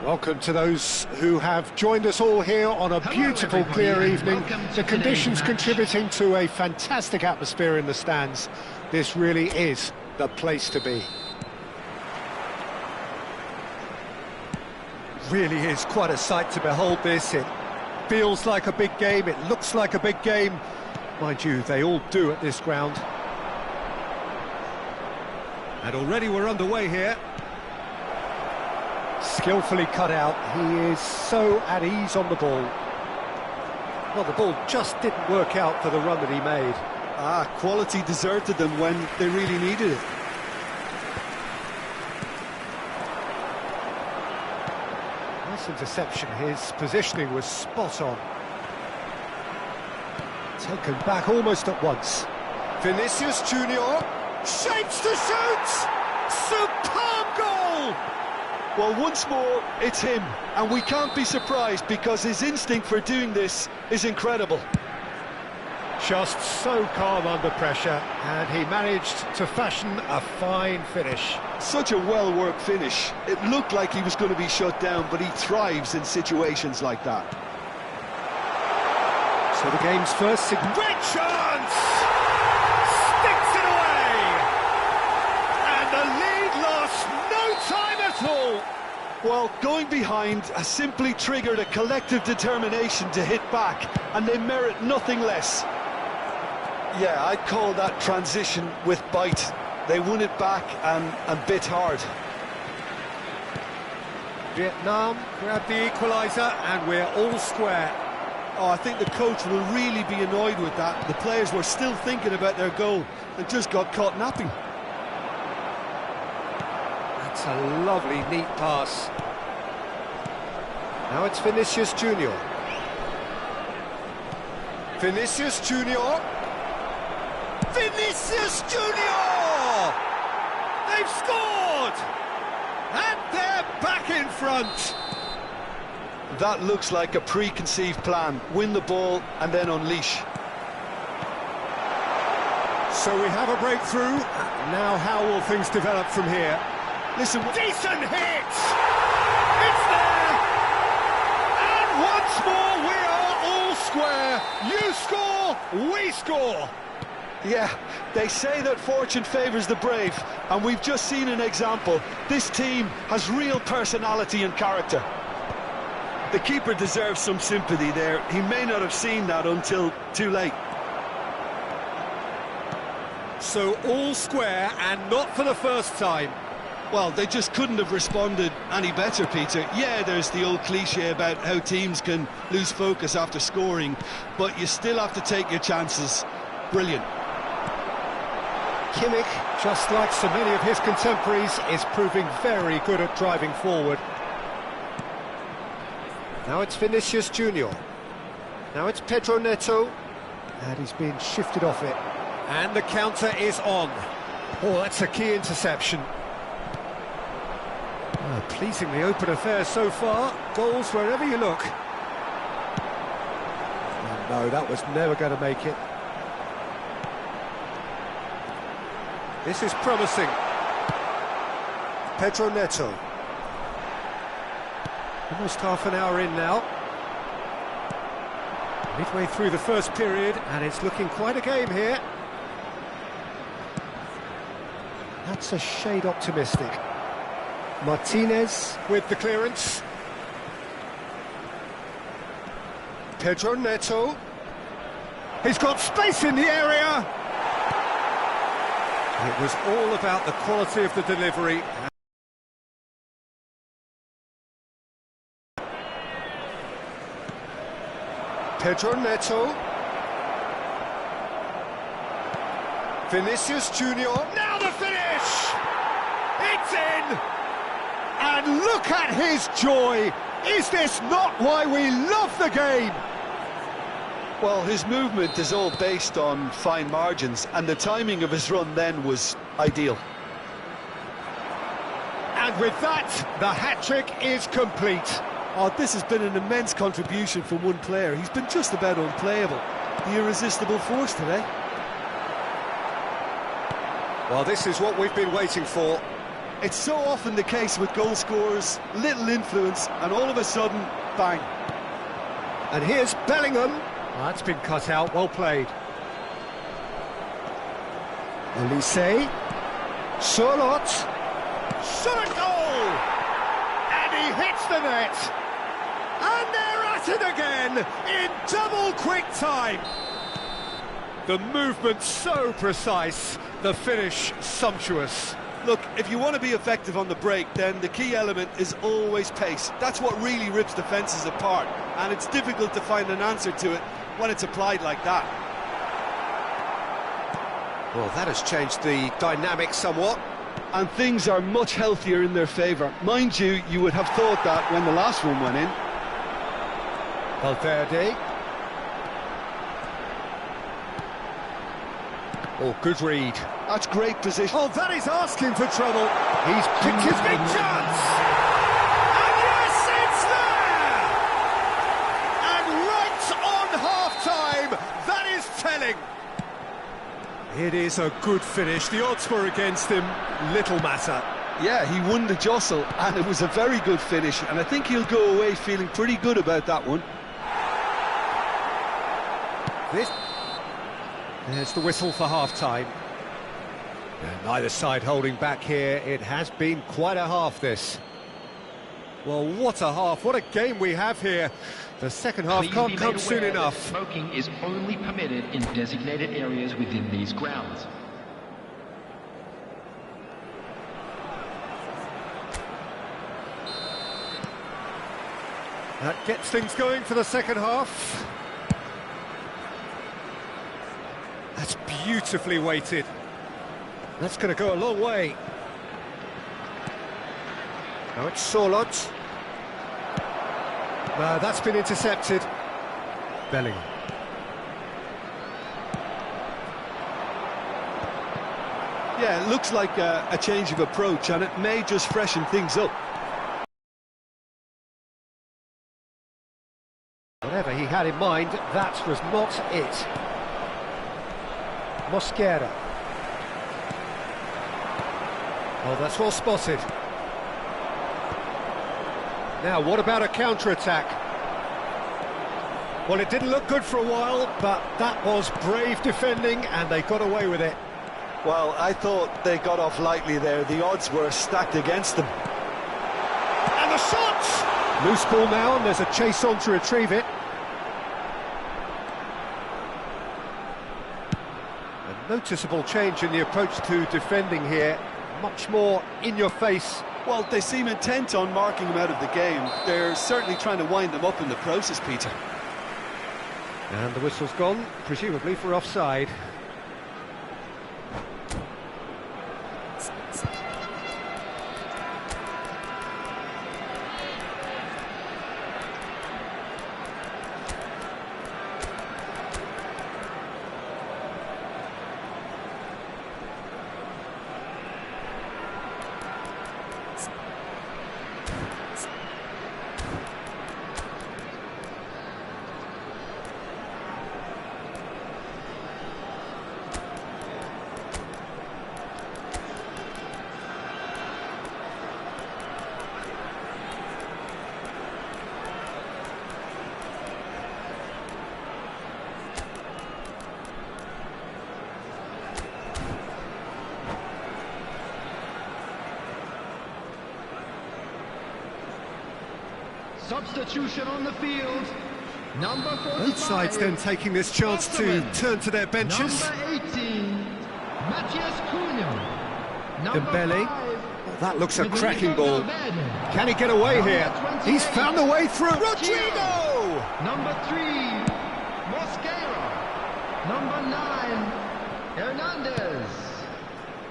Welcome to those who have joined us all here on a beautiful, clear evening. The conditions contributing to a fantastic atmosphere in the stands. This really is the place to be. Really is quite a sight to behold this. It feels like a big game, it looks like a big game. Mind you, they all do at this ground. And already we're underway here. Skillfully cut out, he is so at ease on the ball. Well, the ball just didn't work out for the run that he made. Quality deserted them when they really needed it. Nice interception, his positioning was spot on. Taken back almost at once. Vinicius Junior shapes to shoot! Superb goal! Well, once more, it's him, and we can't be surprised because his instinct for doing this is incredible. Just so calm under pressure, and he managed to fashion a fine finish. Such a well-worked finish. It looked like he was going to be shut down, but he thrives in situations like that. So the game's first Great chance! Sticks it away! And the lead lost no time at all! Well, going behind has simply triggered a collective determination to hit back, and they merit nothing less. Yeah, I'd call that transition with bite. They won it back and bit hard. Vietnam grabbed the equaliser, and we're all square. Oh, I think the coach will really be annoyed with that. The players were still thinking about their goal and just got caught napping. That's a lovely, neat pass. Now it's Vinicius Junior. Vinicius Junior. Vinicius Junior! They've scored! And they're back in front! That looks like a preconceived plan. Win the ball and then unleash. So we have a breakthrough. Now how will things develop from here? Listen, decent hit! It's there! And once more we are all square. You score, we score. yeah, they say that fortune favours the brave, and we've just seen an example. This team has real personality and character. The keeper deserves some sympathy there. He may not have seen that until too late. So all square, and not for the first time. Well, they just couldn't have responded any better, Peter. Yeah, there's the old cliche about how teams can lose focus after scoring, but you still have to take your chances. Brilliant. Kimmich, just like so many of his contemporaries, is proving very good at driving forward. Now it's Vinicius Junior. Now it's Pedro Neto. And he's being shifted off it. And the counter is on. Oh, that's a key interception. Pleasingly open affair so far. Goals wherever you look. Oh, no, that was never going to make it. This is promising. Pedro Neto. Almost half an hour in now. Midway through the first period, and it's looking quite a game here. That's a shade optimistic. Martinez with the clearance. Pedro Neto. He's got space in the area. It was all about the quality of the delivery. Pedro Neto. Vinicius Junior. Now the finish! It's in! And look at his joy! Is this not why we love the game? Well, his movement is all based on fine margins, and the timing of his run then was ideal. And with that, the hat-trick is complete. Oh, this has been an immense contribution from one player. He's been just about unplayable. The irresistible force today. Well, this is what we've been waiting for. It's so often the case with goal scorers, little influence, and all of a sudden, bang. And here's Bellingham. Oh, that's been cut out, well played. Elise. Surlot. Shot a goal! And he hits the net! And they're at it again, in double quick time! The movement so precise, the finish sumptuous. Look, if you want to be effective on the break, then the key element is always pace. That's what really rips defences apart, and it's difficult to find an answer to it when it's applied like that. Well, that has changed the dynamic somewhat. And things are much healthier in their favour. Mind you, you would have thought that when the last one went in. Valverde. Oh, good read. That's great position. Oh, that is asking for trouble. He's picked his Big chance! And yes, it's there! And right on half-time, that is telling. It is a good finish. The odds were against him. Little matter. Yeah, he won the jostle, and it was a very good finish, and I think he'll go away feeling pretty good about that one. There's the whistle for half-time. Neither side holding back here. It has been quite a half, this. Well, what a half. What a game we have here. The second half can't come soon enough. Smoking is only permitted in designated areas within these grounds. That gets things going for the second half. That's beautifully weighted. That's going to go a long way. Now it's Surlot. That's been intercepted. Bellingham. Yeah, it looks like a change of approach, and it may just freshen things up. Whatever he had in mind, that was not it. Mosquera. Oh, that's well spotted. Now, what about a counter-attack? Well, it didn't look good for a while, but that was brave defending, and they got away with it. Well, I thought they got off lightly there. The odds were stacked against them. And the shot! Loose ball now, and there's a chase on to retrieve it. A noticeable change in the approach to defending here. Much more in your face. Well, they seem intent on marking him out of the game. They're certainly trying to wind them up in the process, Peter. And the whistle's gone, presumably for offside. Substitution on the field. Number 45. Both sides then taking this chance to turn to their benches. Number 18, Matthias Cunha. Number Dembele. 5, Well, that looks a cracking ball. Valverde. Can he get away here? Number He's 28, found the way through. Rodrigo! Number 3, Mosquera. Number 9, Hernandez.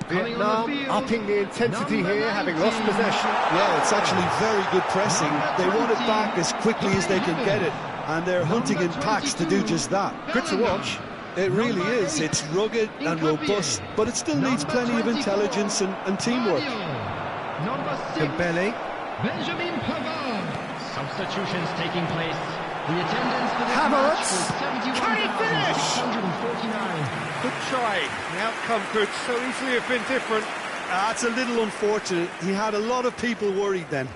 Coming on the Vietnam field, upping the intensity number here, having lost 19. possession. Yeah, it's actually very good pressing. They want it back as quickly as they can get it, and they're hunting in packs to do just that. Good to watch. It really is. It's rugged and robust, but it still needs plenty of intelligence and teamwork. Number 6, Dembele. Benjamin Pavard. Substitutions taking place. The attendance for this Havertz. match was Can he finish? 71,649. Good try. The outcome could so easily have been different. That's a little unfortunate. He had a lot of people worried then.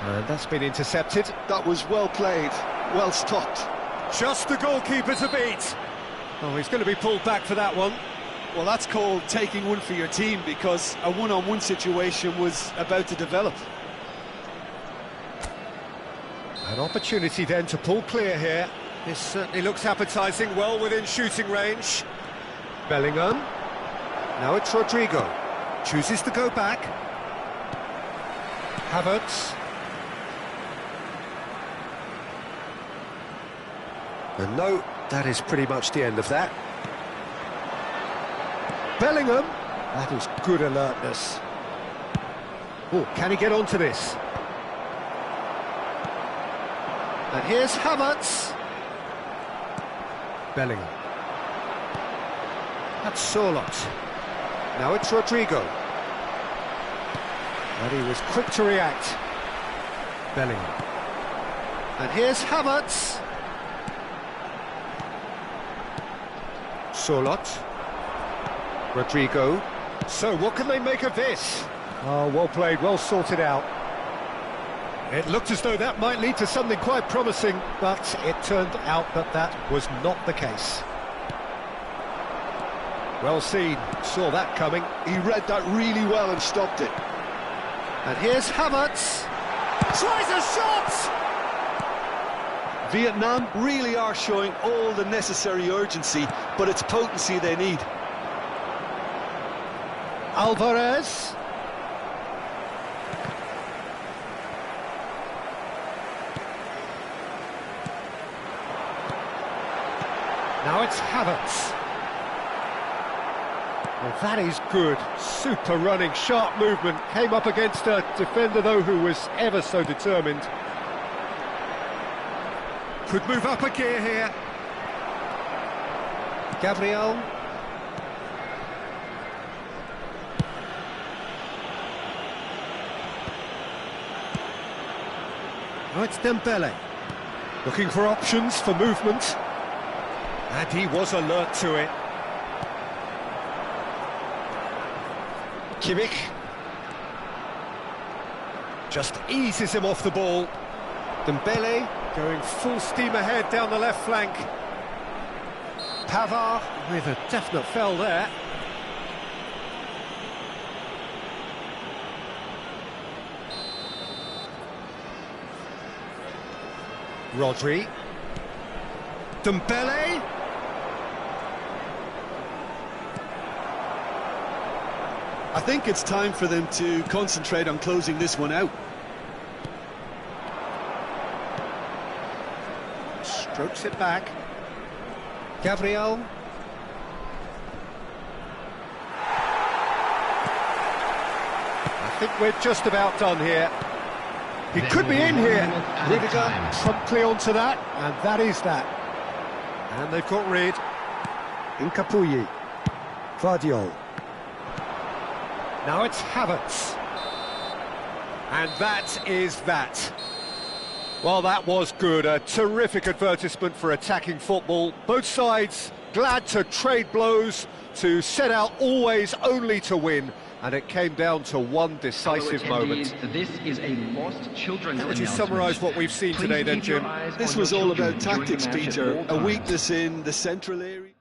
And that's been intercepted. That was well played, well stopped. Just the goalkeeper to beat. Oh, he's going to be pulled back for that one. Well, that's called taking one for your team, because a one-on-one situation was about to develop. An opportunity then to pull clear here. This certainly looks appetising, well within shooting range. Bellingham. Now it's Rodrigo. Chooses to go back. Havertz. And no, that is pretty much the end of that. Bellingham. That is good alertness. Oh, can he get onto this? And here's Havertz. Bellingham. That's Sorloth. Now it's Rodrigo. And he was quick to react. Bellingham. And here's Havertz. Sorloth. Rodrigo. So what can they make of this? Oh, well played, well sorted out. It looked as though that might lead to something quite promising, But it turned out that that was not the case. well seen, saw that coming. He read that really well and stopped it. And here's Havertz. Tries a shot! Vietnam really are showing all the necessary urgency, but it's potency they need. Alvarez. Now it's Havertz. Well, that is good. Super running, sharp movement. Came up against a defender, though, who was ever so determined. Could move up a gear here. Gabriel. Now it's Dembele. Looking for options for movement. And he was alert to it. Kimmich. Just eases him off the ball. Dembele. Going full steam ahead down the left flank. Pavard with a definite fell there. Rodri. Dembele. I think it's time for them to concentrate on closing this one out. Strokes it back. Gabriel. I think we're just about done here. He could be in here. Rudiger promptly onto that, and that is that. And they've got rid. Incapuyi. Guardiol. Now it's Havertz. And that is that. Well, that was good. A terrific advertisement for attacking football. Both sides glad to trade blows, to set out always only to win. And it came down to one decisive moment. This is a lost children's How would you summarise what we've seen today then, Jim? This was all about tactics, Peter. A weakness in the central area.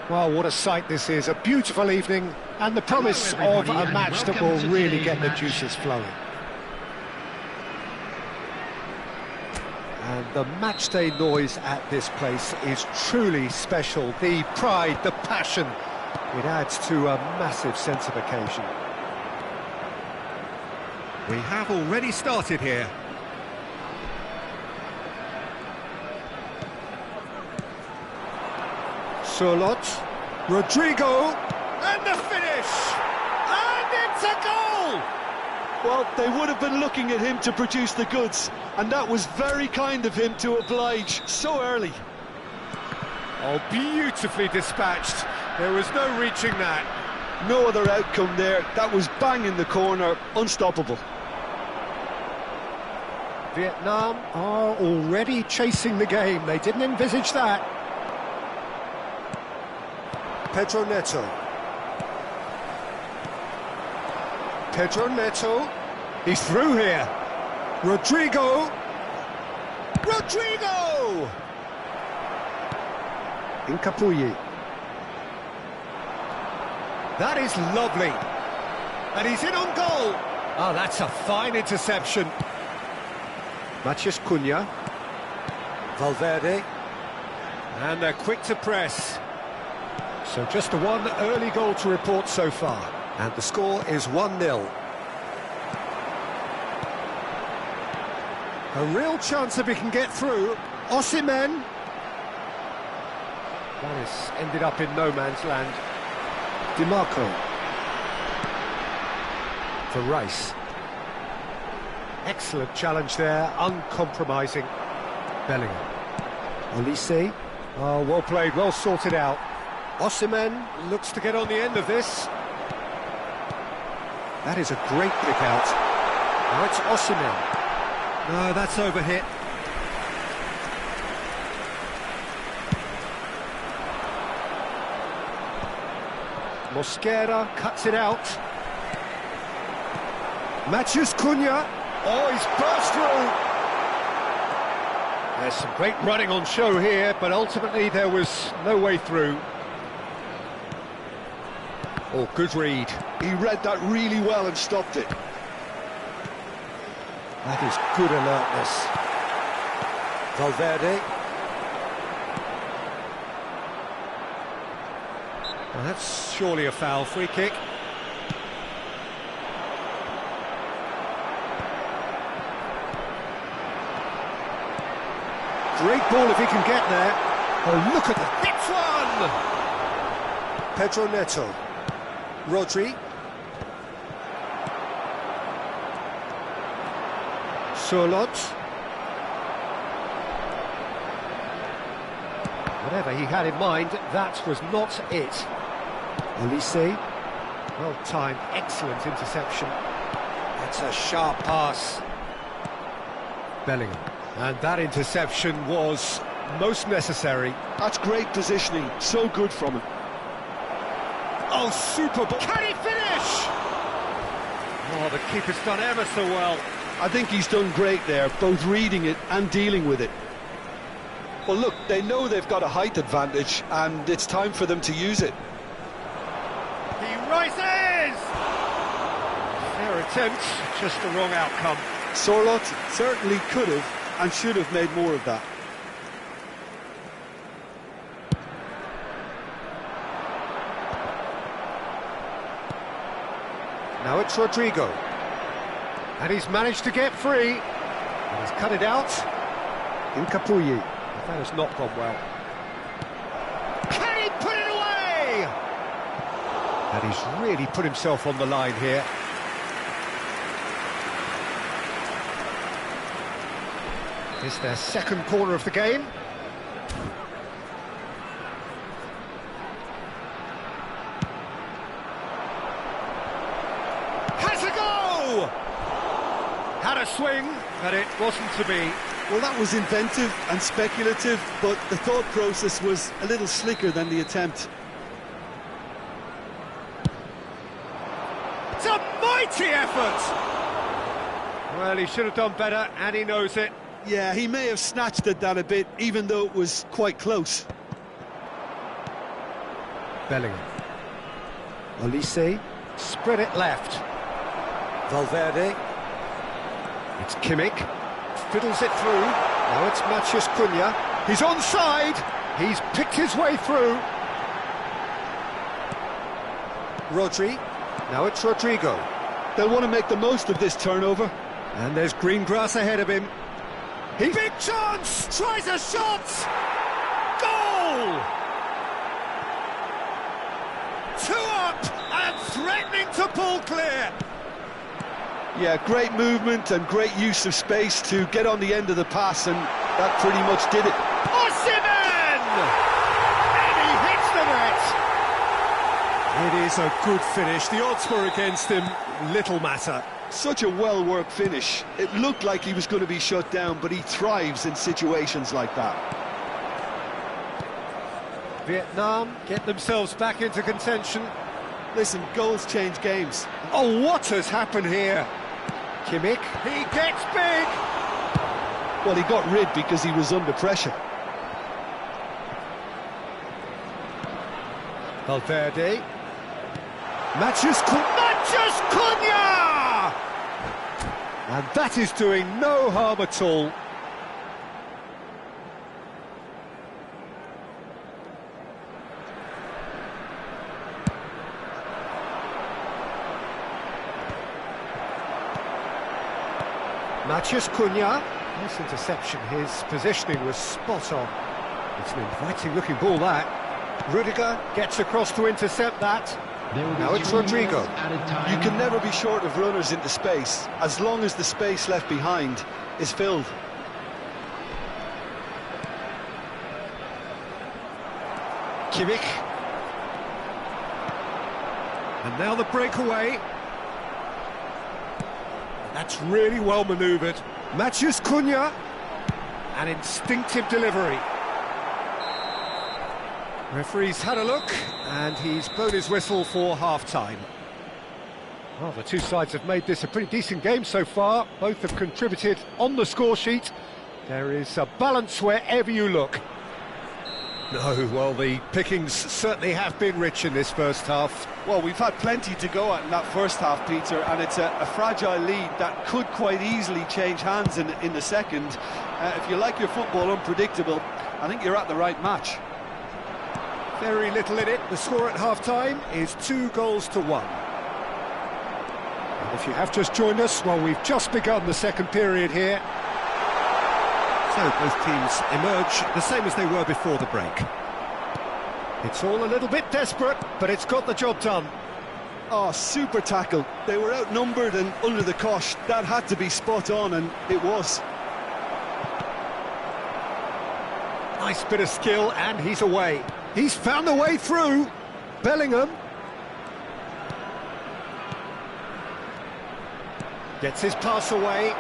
Well, what a sight this is. A beautiful evening and the promise of a match that will really get the juices flowing. And the matchday noise at this place is truly special. The pride, the passion, it adds to a massive sense of occasion. We have already started here. Surlot, Rodrigo, and the finish! And it's a goal! Well, they would have been looking at him to produce the goods, and that was very kind of him to oblige so early. Oh, beautifully dispatched. There was no reaching that. No other outcome there. That was bang in the corner, unstoppable. Vietnam are already chasing the game. They didn't envisage that. Pedro Neto. Pedro Neto. He's through here. Rodrigo. Rodrigo! Incapuyi. That is lovely. And he's in on goal. Oh, that's a fine interception. Matias Cunha. Valverde. And they're quick to press. So just the one early goal to report so far. And the score is 1-0. A real chance if he can get through. Osimhen. That has ended up in no man's land. DiMarco. For Rice. Excellent challenge there, uncompromising. Bellingham. Olise. Oh, well played, well sorted out. Osimhen looks to get on the end of this. That is a great pick out. Now it's Osimhen. No, that's overhit. Mosquera cuts it out. Matias Cunha. Oh, he's burst through. There's some great running on show here, but ultimately there was no way through. Oh, good read. He read that really well and stopped it. That is good alertness. Valverde. Well, that's surely a foul. Free kick. Great ball if he can get there. Oh, look at that. Hits one! Pedro Neto. Rodri. Surlot. Whatever he had in mind, that was not it. Elise. Well timed, excellent interception. That's a sharp pass. Bellingham. And that interception was most necessary. That's great positioning, so good from him. Oh, super ball. Can he finish? Oh, the keeper's done ever so well. I think he's done great there, both reading it and dealing with it. Well, look, they know they've got a height advantage, and it's time for them to use it. He rises! Fair attempt, just the wrong outcome. Surlot certainly could have and should have made more of that. Now it's Rodrigo. And he's managed to get free. And he's cut it out. Incapuyi. That has not gone well. Can he put it away? And he's really put himself on the line here. It's their second corner of the game. Has a go! Had a swing, but it wasn't to be. Well, that was inventive and speculative, but the thought process was a little slicker than the attempt. It's a mighty effort! Well, he should have done better, and he knows it. Yeah, he may have snatched at that a bit, even though it was quite close. Bellingham. Elise. Spread it left. Valverde. It's Kimmich. Fiddles it through. Now it's Matheus Cunha. He's onside. He's picked his way through. Rodri. Now it's Rodrigo. They'll want to make the most of this turnover. And there's green grass ahead of him. Big chance! Tries a shot! Goal! 2 up and threatening to pull clear. Yeah, great movement and great use of space to get on the end of the pass, and that pretty much did it. Osimhen! And he hits the net. It is a good finish. The odds were against him. Little matter. Such a well-worked finish. It looked like he was going to be shut down, but he thrives in situations like that. Vietnam get themselves back into contention. Listen, goals change games. Oh, what has happened here? Kimmich. He gets big! Well, he got rid because he was under pressure. Valverde. Matheus Cunha! And that is doing no harm at all. Matheus Cunha. Nice interception. His positioning was spot on. It's an inviting-looking ball, that. Rudiger gets across to intercept that. Now it's Rodrigo. You can never be short of runners into space, as long as the space left behind is filled. Kimmich. And now the breakaway. That's really well manoeuvred. Matheus Cunha. An instinctive delivery. Referee's had a look, and he's blown his whistle for half-time. Well, the two sides have made this a pretty decent game so far. Both have contributed on the score sheet. There is a balance wherever you look. No, well, the pickings certainly have been rich in this first half. Well, we've had plenty to go at in that first half, Peter, and it's a fragile lead that could quite easily change hands in the second. If you like your football unpredictable, I think you're at the right match. Very little in it. The score at half-time is 2-1. And if you have just joined us, well, we've just begun the second period here. So both teams emerge the same as they were before the break. It's all a little bit desperate, but it's got the job done. Oh, super tackle. They were outnumbered and under the cosh. That had to be spot on, and it was. Nice bit of skill, and he's away. He's found a way through. Bellingham. Gets his pass away.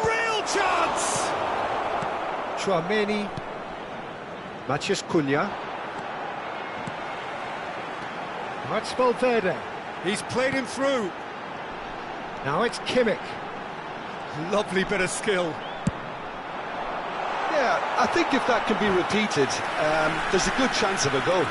Real chance! Chouameni. Matías Cunha. Now it's Valverde. He's played him through. Now it's Kimmich. Lovely bit of skill. Yeah, I think if that can be repeated, there's a good chance of a goal.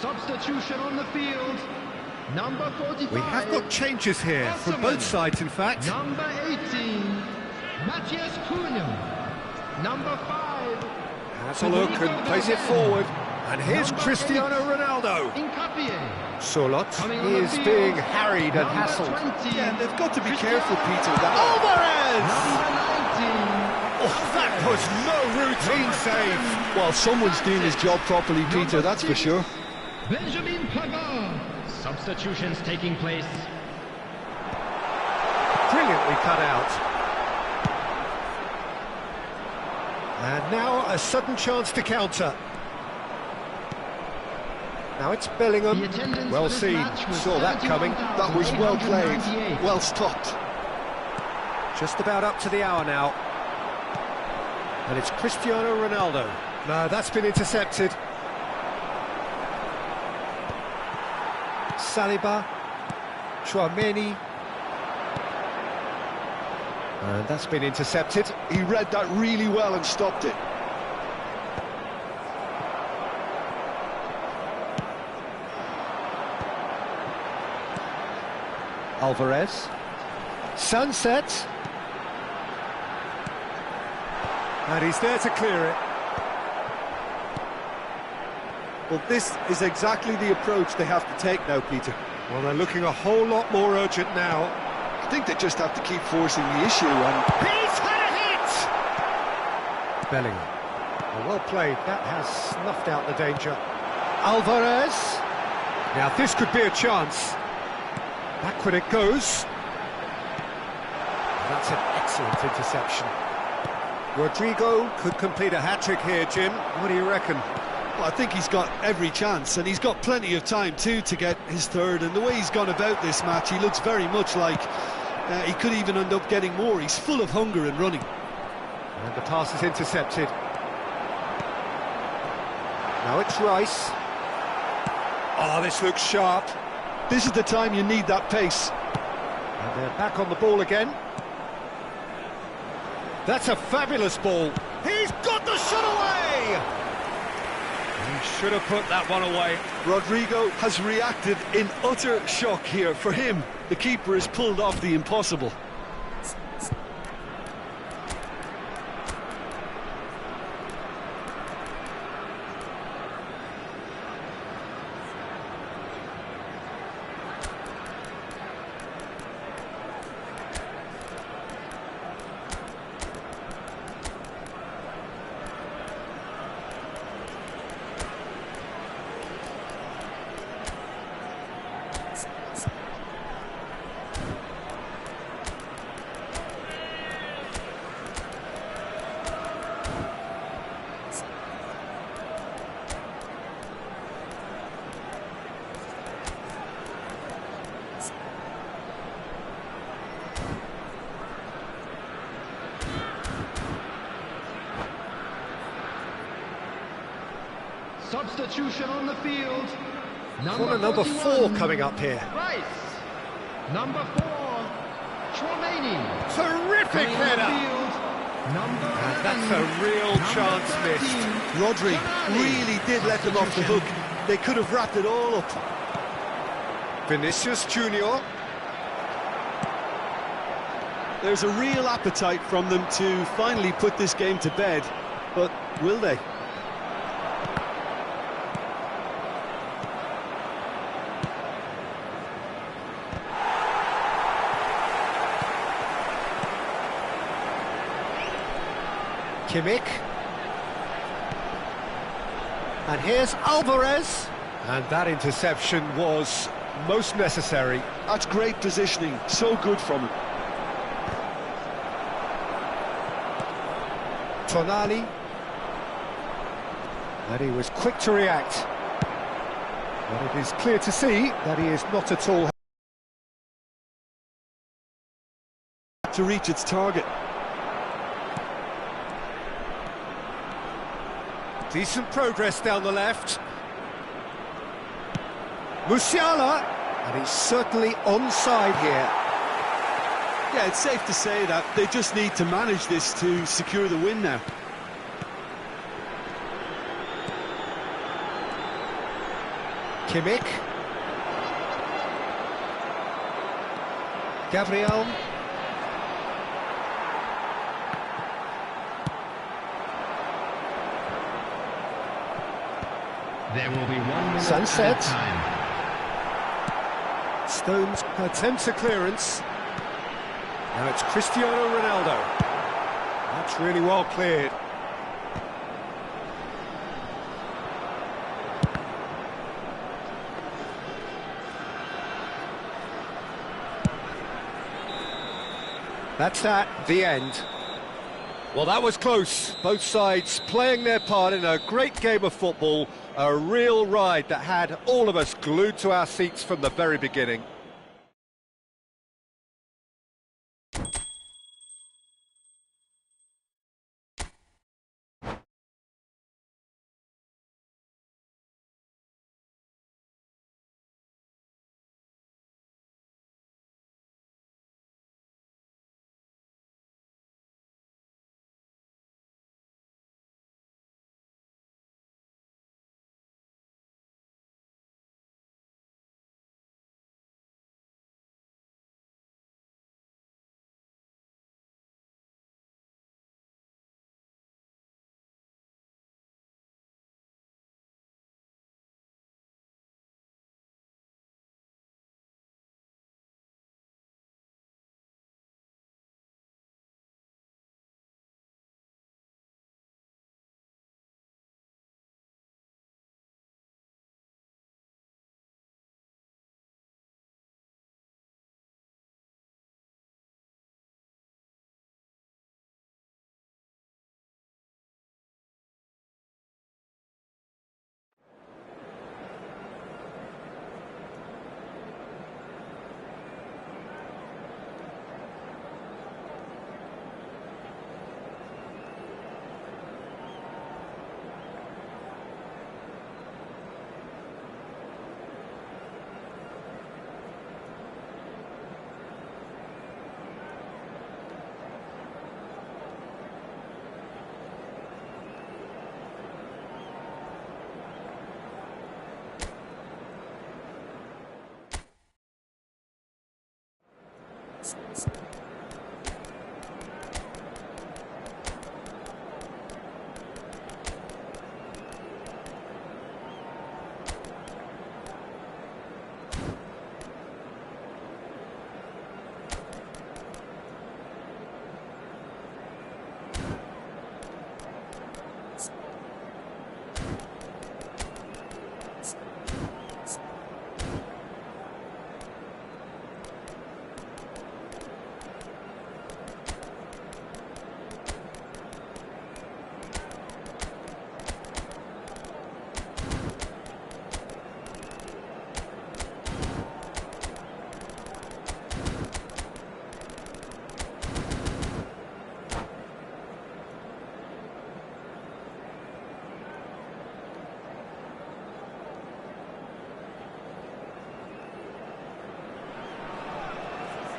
Substitution on the field. Number 45. We have got changes here from both sides, in fact. Number 18, Matías Cunha. Number 5. Has a look and plays it forward. And here's Number Cristiano 8, Ronaldo. Incapie. Solot Coming on is the field. being harried and Number hassled. 20, Yeah, they've got to be careful, Peter. Alvarez! Number 19. Oh, that was no routine save. Well, someone's doing his job properly, Peter, that's for sure. Benjamin Pavard. Substitutions taking place. Brilliantly cut out. And now a sudden chance to counter. Now it's Bellingham. The attendance Well for this seen, match was saw that coming. That was well played, 71,898. well stopped. Just about up to the hour now. And it's Cristiano Ronaldo. No, that's been intercepted. Saliba, Chouameni, and that's been intercepted. He read that really well and stopped it. Alvarez, Sunset, and he's there to clear it. Well, this is exactly the approach they have to take now, Peter. Well, they're looking a whole lot more urgent now. I think they just have to keep forcing the issue and... He's had a hit! Bellingham. Well played, that has snuffed out the danger. Alvarez. Now this could be a chance. Backward it goes. That's an excellent interception. Rodrigo could complete a hat-trick here, Jim. What do you reckon? Well, I think he's got every chance, and he's got plenty of time too to get his third. And the way he's gone about this match, he looks very much like he could even end up getting more. He's full of hunger and running. And the pass is intercepted. Now it's Rice. Oh, this looks sharp. This is the time you need that pace. And they're back on the ball again. That's a fabulous ball. He's got the shot away! He should have put that one away. Rodrigo has reacted in utter shock here. For him, the keeper has pulled off the impossible. Substitution on the field. Corner number 4 coming up here. Rice. Number 4, remaining. Terrific Coming on header. field, number And 11. that's a real Number chance 13. missed. Rodri really did let them off the hook. Substitution. They could have wrapped it all up. Vinicius Junior. There's a real appetite from them to finally put this game to bed, but will they? Kimmich. And here's Alvarez. And that interception was most necessary. That's great positioning, so good from him. Tonali. And he was quick to react. But it is clear to see that he is not at all To reach its target. decent progress down the left. Musiala, and he's certainly onside here. Yeah, it's safe to say that they just need to manage this to secure the win now. Kimmich. Gabriel. There will be 1 minute Sunset. added time. Stones attempts a clearance. Now it's Cristiano Ronaldo. That's really well cleared. That's the end. Well, that was close. Both sides playing their part in a great game of football. A real ride that had all of us glued to our seats from the very beginning.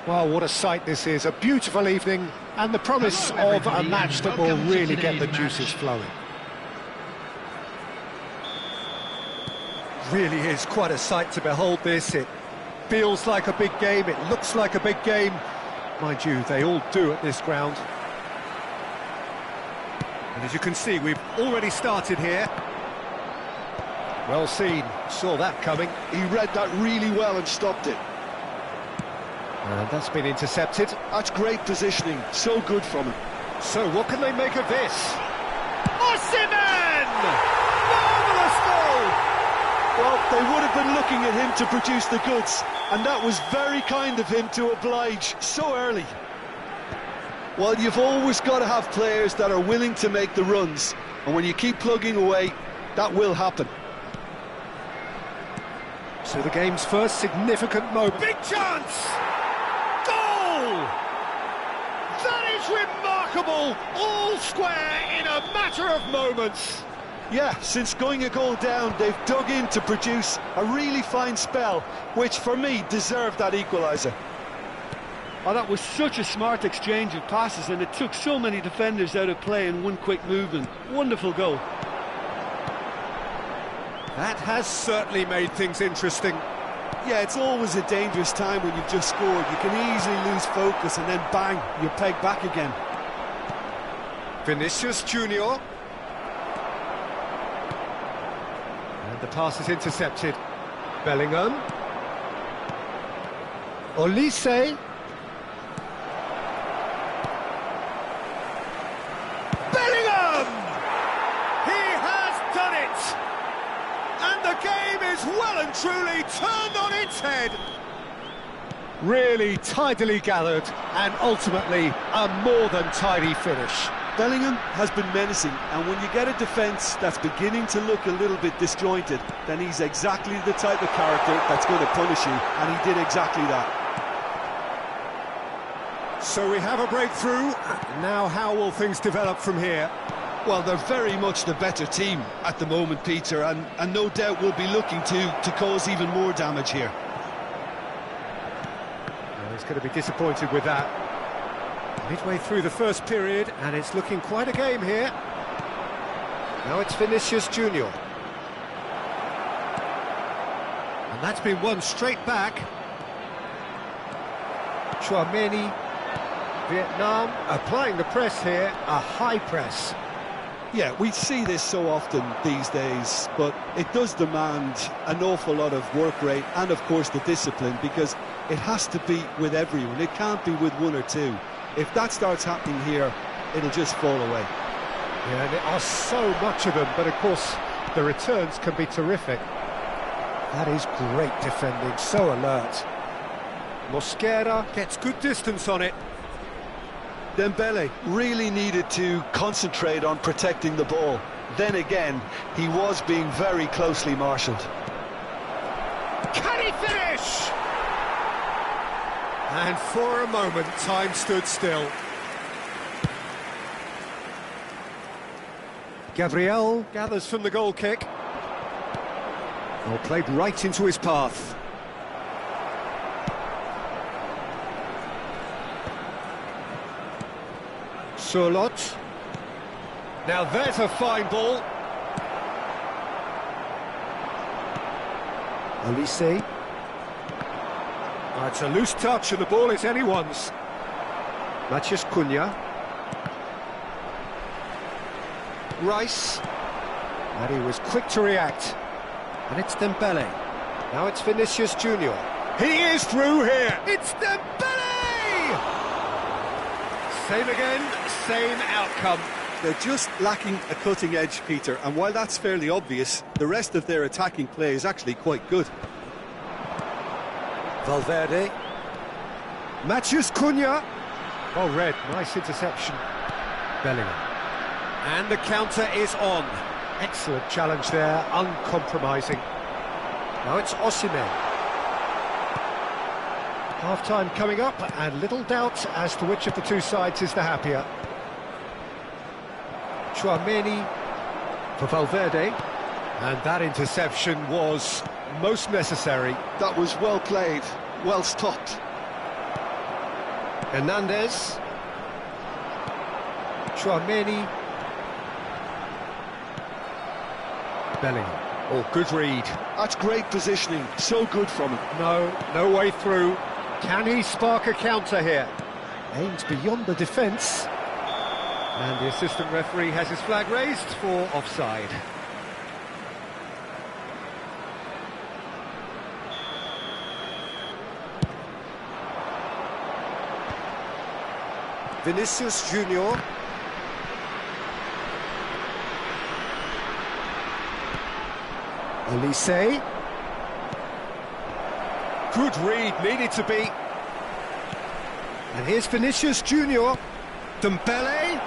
Well, what a sight this is, a beautiful evening, and the promise of a match that will really get the juices flowing. Really is quite a sight to behold this. It feels like a big game, it looks like a big game. Mind you, they all do at this ground. And as you can see, we've already started here. Well seen, saw that coming. He read that really well and stopped it. And that's been intercepted. That's great positioning, so good from him. So what can they make of this? Osimhen! Marvellous goal! Well, they would have been looking at him to produce the goods, and that was very kind of him to oblige so early. Well, you've always got to have players that are willing to make the runs, and when you keep plugging away, that will happen. So the game's first significant moment. Big chance! Goal! That is remarkable! All square in a matter of moments. Yeah, since going a goal down, they've dug in to produce a really fine spell, which for me deserved that equaliser. Oh, that was such a smart exchange of passes, and it took so many defenders out of play in one quick movement. Wonderful goal. That has certainly made things interesting. Yeah, it's always a dangerous time when you've just scored. You can easily lose focus and then bang, you're pegged back again. Vinicius Junior. And the pass is intercepted. Bellingham. Olise. Bellingham! He has done it! And the game is well and truly turned on its head. Really tidily gathered, and ultimately a more than tidy finish. Bellingham has been menacing, and when you get a defence that's beginning to look a little bit disjointed, then he's exactly the type of character that's going to punish you, and he did exactly that. So we have a breakthrough. Now how will things develop from here? Well, they're very much the better team at the moment, Peter, and no doubt will be looking to cause even more damage here. Well, he's going to be disappointed with that. Midway through the first period, and it's looking quite a game here. Now it's Vinicius Junior. And that's been won straight back. Chouameni. Vietnam applying the press here, a high press. Yeah, we see this so often these days, but it does demand an awful lot of work rate and, of course, the discipline, because it has to be with everyone. It can't be with one or two. If that starts happening here, it'll just fall away. Yeah, and there are so much of them, but of course the returns can be terrific. That is great defending, so alert. Mosquera gets good distance on it. Dembele really needed to concentrate on protecting the ball. Then again, he was being very closely marshalled. Can he finish? And for a moment, time stood still. Gabriel. Gathers from the goal kick. Well, played right into his path. Surlot. Now there's a fine ball. Olise. It's a loose touch and the ball is anyone's. Matheus Cunha. Rice. And he was quick to react. And it's Dembele. Now it's Vinicius Junior. He is through here. It's Dembele! Same again, same outcome. They're just lacking a cutting edge, Peter, and while that's fairly obvious, the rest of their attacking play is actually quite good. Valverde. Matheus Cunha. Oh, red, nice interception. Bellingham. And the counter is on. Excellent challenge there, uncompromising. Now it's Osimhen. Half-time coming up, and little doubt as to which of the two sides is the happier. Chouameni for Valverde. And that interception was most necessary. That was well played, well stopped. Hernandez. Chouameni. Bellingham. Oh, good read. That's great positioning, so good from him. No way through. Can he spark a counter here? Aims beyond the defence. And the assistant referee has his flag raised for offside. Vinicius Junior. Olise. Good read, needed to be. And here's Vinicius Junior. Dembele.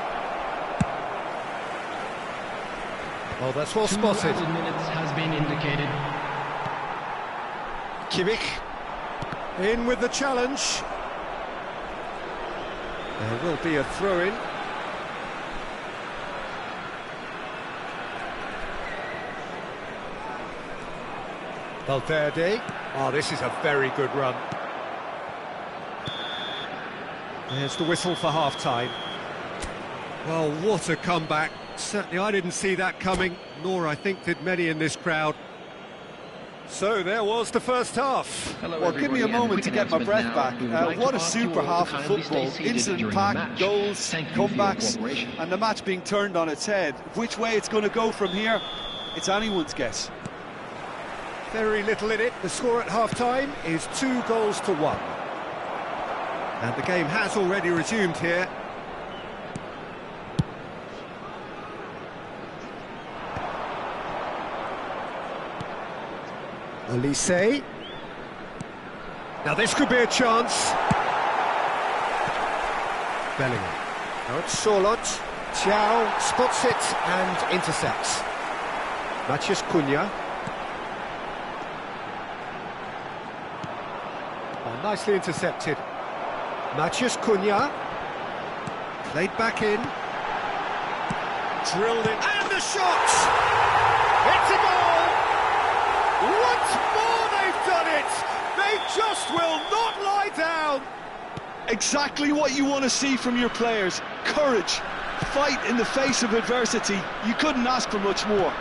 Oh, that's well spotted. 2 minutes has been indicated. Kimmich. In with the challenge. There will be a throw-in. Valverde. Oh, this is a very good run. There's the whistle for half-time. Well, what a comeback. Certainly I didn't see that coming, nor I think did many in this crowd. So there was the first half. Well, give me a moment to get my breath back. What a super half of football. Incident-packed, goals, comebacks, and the match being turned on its head. Which way it's going to go from here, it's anyone's guess. Very little in it. The score at half-time is 2-1. And the game has already resumed here. Olise. Now this could be a chance. Bellingham. Now it's Sorlot. Thiaw spots it and intercepts. Matheus Cunha. Oh, nicely intercepted. Matheus Cunha. Played back in. Drilled in. And the shot! It's a goal! Once more they've done it! They just will not lie down! Exactly what you want to see from your players. Courage, fight in the face of adversity. You couldn't ask for much more.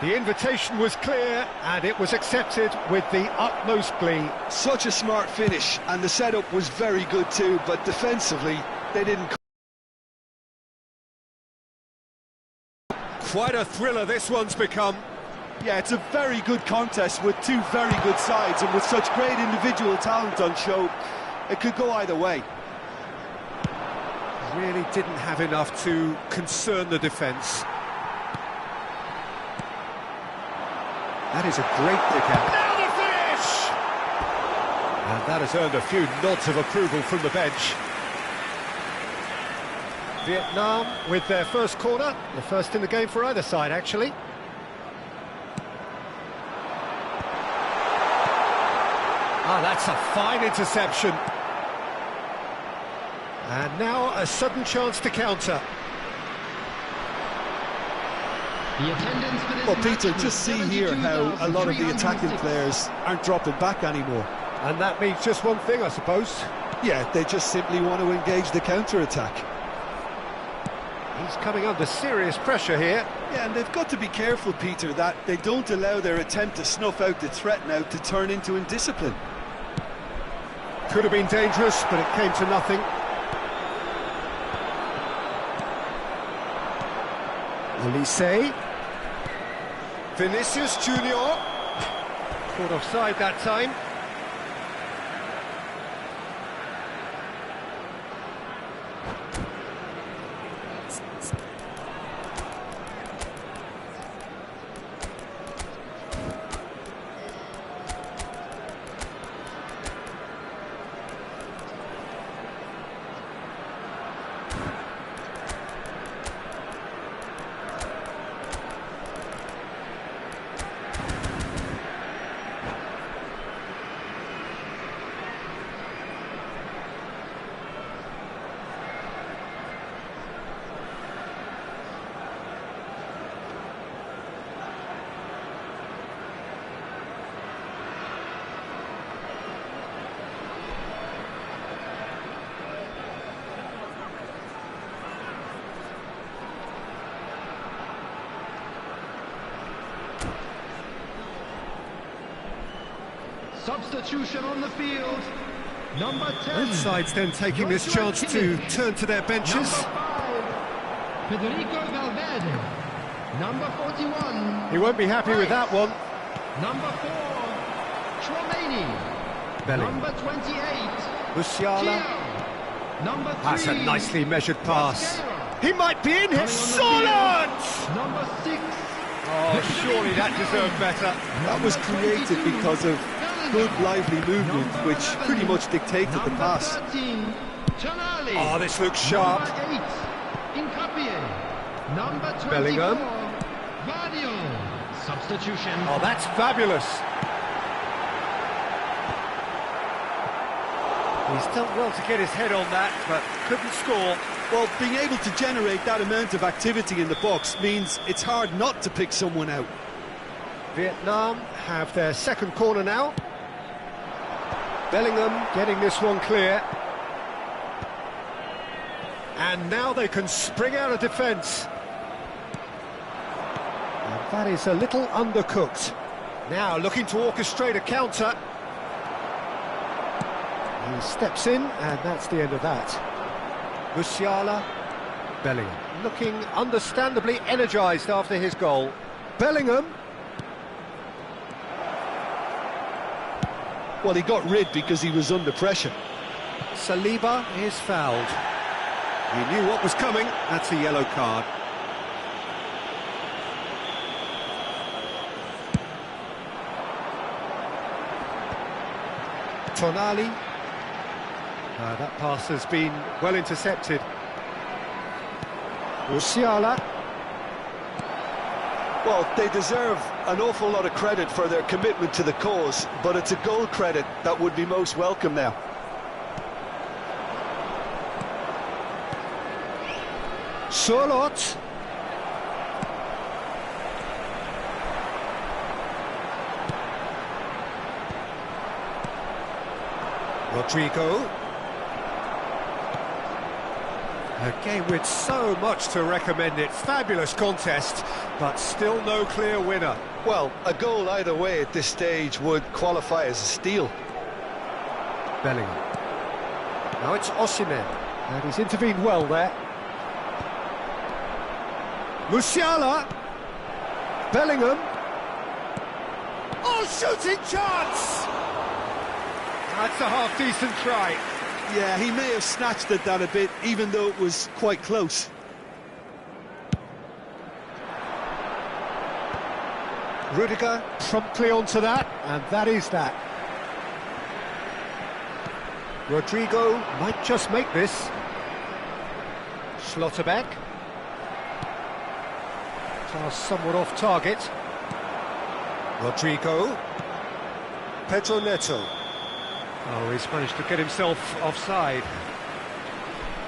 The invitation was clear and it was accepted with the utmost glee. Such a smart finish, and the setup was very good too, but defensively they didn't. Quite a thriller this one's become. Yeah, it's a very good contest with two very good sides, and with such great individual talent on show, it could go either way. Really didn't have enough to concern the defence. That is a great pick out. Now the finish! And that has earned a few nods of approval from the bench. Vietnam with their first corner, the first in the game for either side, actually. Ah, that's a fine interception. And now a sudden chance to counter. The attendance for this Well, match Peter, was just see here how a lot of the attacking 72,306. players aren't dropping back anymore. And that means just one thing, I suppose. Yeah, they just simply want to engage the counter-attack. He's coming under serious pressure here. Yeah, and they've got to be careful, Peter, that they don't allow their attempt to snuff out the threat now to turn into indiscipline. Could have been dangerous, but it came to nothing. Olise. Vinicius Junior. Caught offside that time. Substitution on the field. Number 10. Both sides then taking this chance to turn to their benches. Number 5. Federico Valverde. Number 41. He won't be happy with that one. Number 4. Chouameni. Bellingham. Number 28. Musiala. Hieu. Number 3. That's a nicely measured pass. He might be in here. Coming on the Solid! Number 6. Oh, surely that deserved better. That was created because of good, lively movement, which pretty much dictated the pass. Number 13. Tonali. Oh, this looks sharp. Number 8. Incapie. Number 24. Bellingham. Vadio. Substitution. Oh, that's fabulous. He's done well to get his head on that, but couldn't score. Well, being able to generate that amount of activity in the box means it's hard not to pick someone out. Vietnam have their second corner now. Bellingham getting this one clear. And now they can spring out of defence. And that is a little undercooked. Now looking to orchestrate a counter. He steps in, and that's the end of that. Musiala, Bellingham, looking understandably energised after his goal. Bellingham. Well, he got rid because he was under pressure. Saliba is fouled. He knew what was coming. That's a yellow card. Tonali. That pass has been well intercepted. Musiala. Well, they deserve an awful lot of credit for their commitment to the cause, but it's a goal credit that would be most welcome now. Solot. Rodrigo. A game with so much to recommend it. Fabulous contest, but still no clear winner. Well, a goal either way at this stage would qualify as a steal. Bellingham. Now it's Osimhen, and he's intervened well there. Musiala. Bellingham. Oh, shooting chance! That's a half-decent try. Yeah, he may have snatched at that a bit, even though it was quite close. Rudiger promptly onto that, and that is that. Rodrigo might just make this. Schlotterbeck. Pass somewhat off target. Rodrigo. Pedro Neto. Oh, he's managed to get himself offside.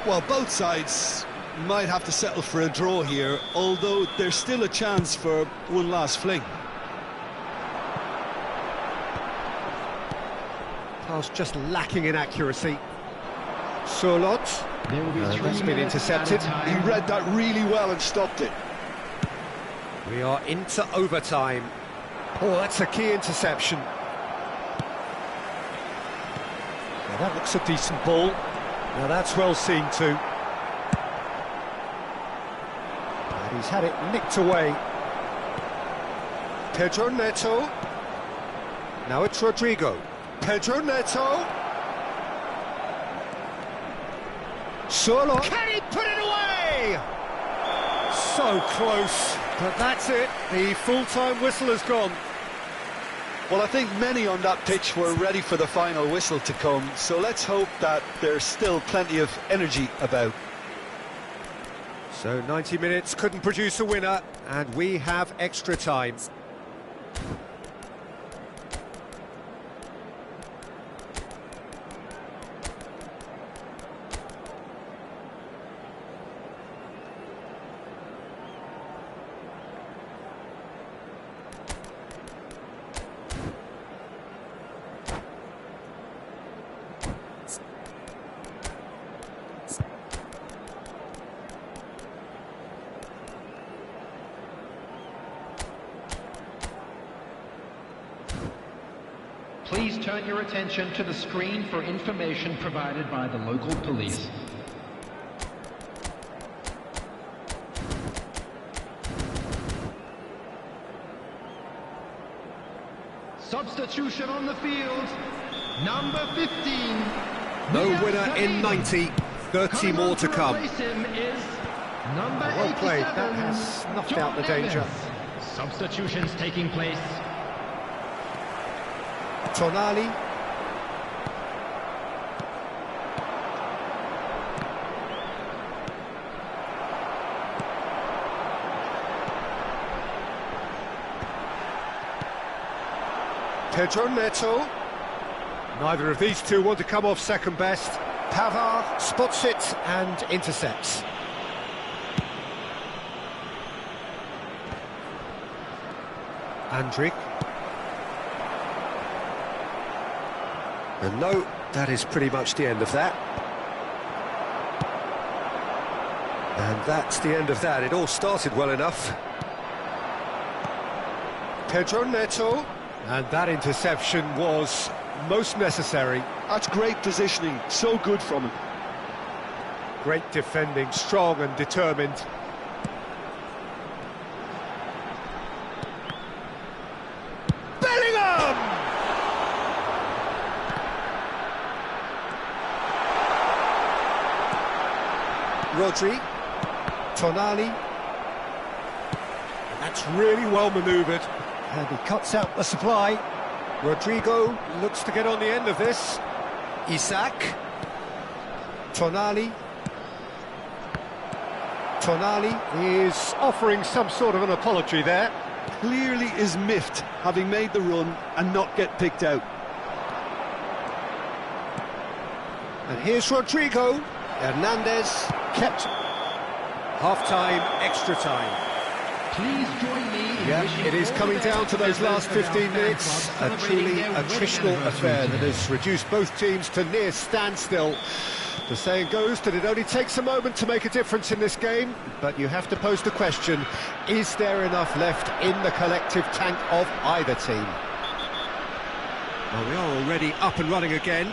Well, both sides might have to settle for a draw here, although there's still a chance for one last fling. Pass just lacking in accuracy. Solot. That's been intercepted. He read that really well and stopped it. We are into overtime. Oh, that's a key interception. Now that looks a decent ball. Now that's well seen too. And he's had it nicked away. Pedro Neto. Now it's Rodrigo. Pedro Neto. Solo. Can he put it away? So close. But that's it. The full-time whistle has gone. Well, I think many on that pitch were ready for the final whistle to come, so let's hope that there's still plenty of energy about. So 90 minutes couldn't produce a winner, and we have extra time. Please turn your attention to the screen for information provided by the local police. Substitution on the field, number 15. No winner in 90, 30 more to come. Well played, that has snuffed out the danger. Substitutions taking place. Tonali. Pedro Neto. Neither of these two want to come off second best. Pavard spots it and intercepts. Andrik. And no, that is pretty much the end of that. And that's the end of that. It all started well enough. Pedro Neto. And that interception was most necessary. That's great positioning, so good from him. Great defending, strong and determined. Bellingham! Rodri. Tonali. And that's really well manoeuvred. And he cuts out the supply. Rodrigo looks to get on the end of this. Isak. Tonali. Tonali is offering some sort of an apology there. Clearly is miffed, having made the run and not get picked out. And here's Rodrigo. Hernandez kept. Half-time, extra time. Please join me. Yeah, it is coming down to those last 15 minutes. A truly attritional affair that has reduced both teams to near standstill. The saying goes that it only takes a moment to make a difference in this game, but you have to pose the question, is there enough left in the collective tank of either team? Well, we are already up and running again.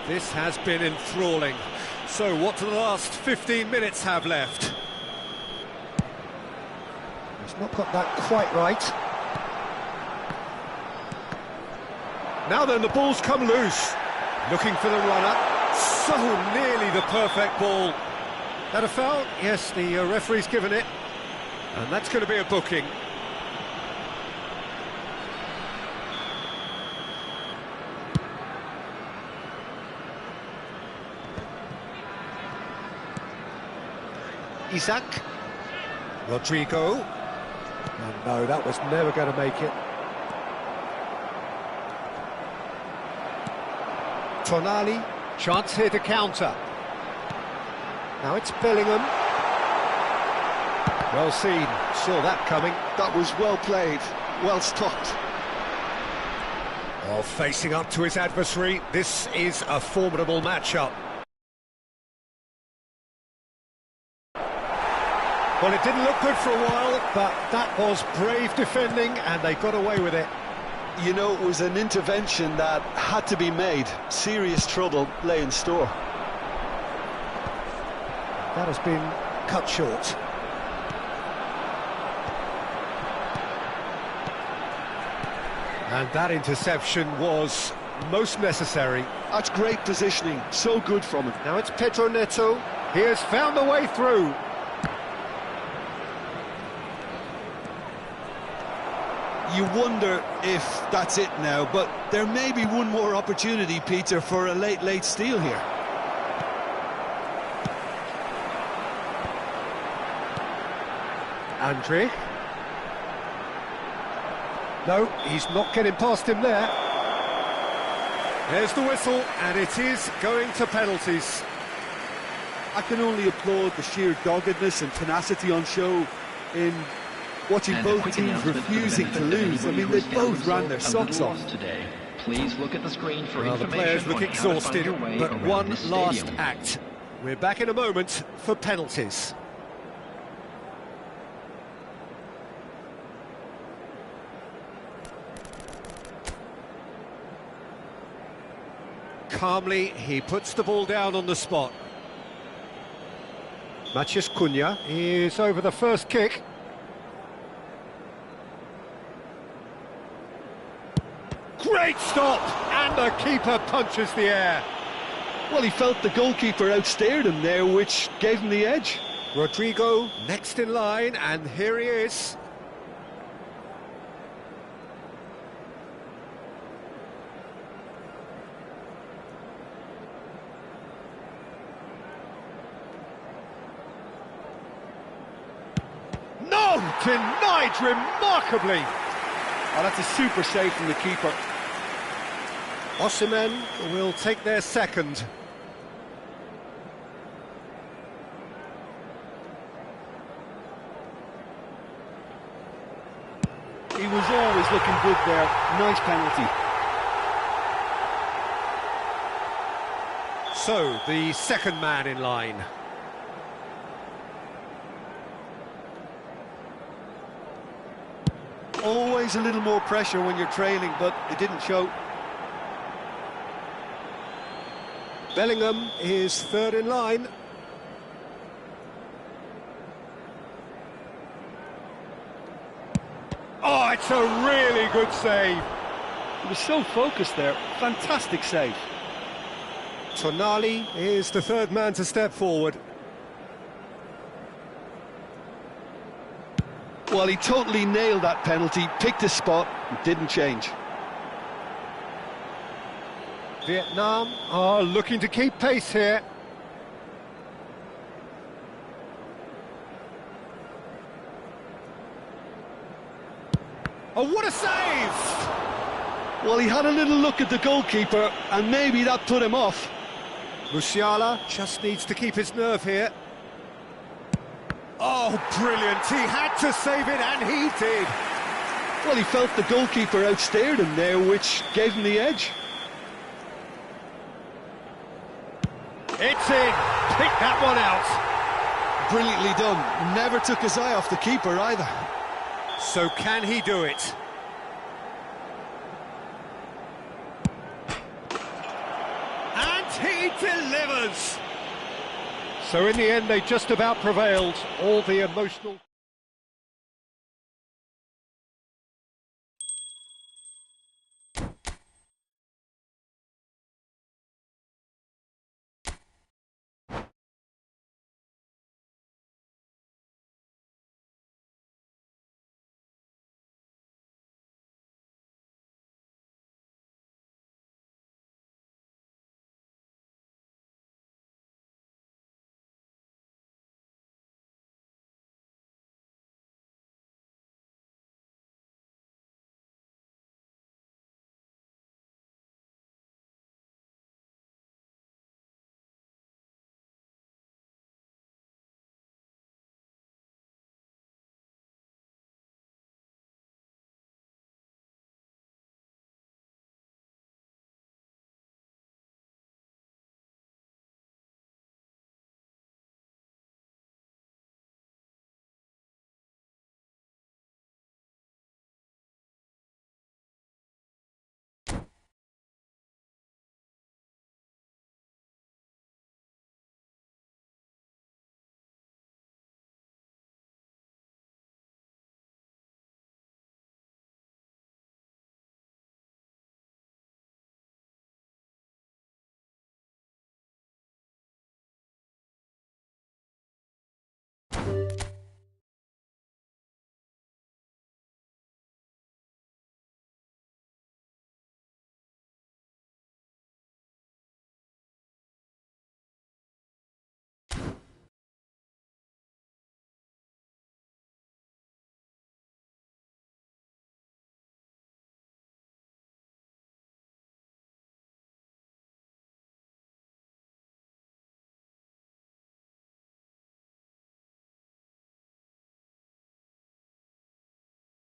This has been enthralling. So what do the last 15 minutes have left? He's not got that quite right. Now then, the ball's come loose. Looking for the runner. So nearly the perfect ball. That a foul? Yes, the referee's given it. And that's going to be a booking. Isak. Rodrigo. And no, that was never going to make it. Tonali. Chance here to counter. Now it's Bellingham. Well seen. Saw that coming. That was well played, well stopped. Oh, facing up to his adversary. This is a formidable matchup. Well, it didn't look good for a while, but that was brave defending, and they got away with it. You know, it was an intervention that had to be made. Serious trouble lay in store. That has been cut short. And that interception was most necessary. That's great positioning, so good from him. Now it's Pedro Neto. He has found a way through. You wonder if that's it now, but there may be one more opportunity, Peter, for a late steal here. Andrik. No, he's not getting past him there. There's the whistle, and it is going to penalties. I can only applaud the sheer doggedness and tenacity on show in watching both teams refusing to lose. I mean, they both ran their socks off. Today. Please look at the screen for well, the players look exhausted, but one last act. We're back in a moment for penalties. Calmly, he puts the ball down on the spot. Matheus Cunha is over the first kick. Great stop! And the keeper punches the air. Well, he felt the goalkeeper outsteered him there, which gave him the edge. Rodrigo next in line, and here he is. No! Denied remarkably. Oh, that's a super save from the keeper. Osimhen will take their second. He was always looking good there. Nice penalty. So, the second man in line. Always a little more pressure when you're trailing, but it didn't show. Bellingham is third in line. Oh, it's a really good save. He was so focused there. Fantastic save. Tonali is the third man to step forward. Well, he totally nailed that penalty, picked his spot, and didn't change. Vietnam are looking to keep pace here. Oh, what a save! Well, he had a little look at the goalkeeper, and maybe that put him off. Musiala just needs to keep his nerve here. Oh, brilliant! He had to save it, and he did. Well, he felt the goalkeeper outsteered him there, which gave him the edge. It's in. Pick that one out. Brilliantly done. Never took his eye off the keeper either. So can he do it? And he delivers! So in the end, they just about prevailed. All the emotional...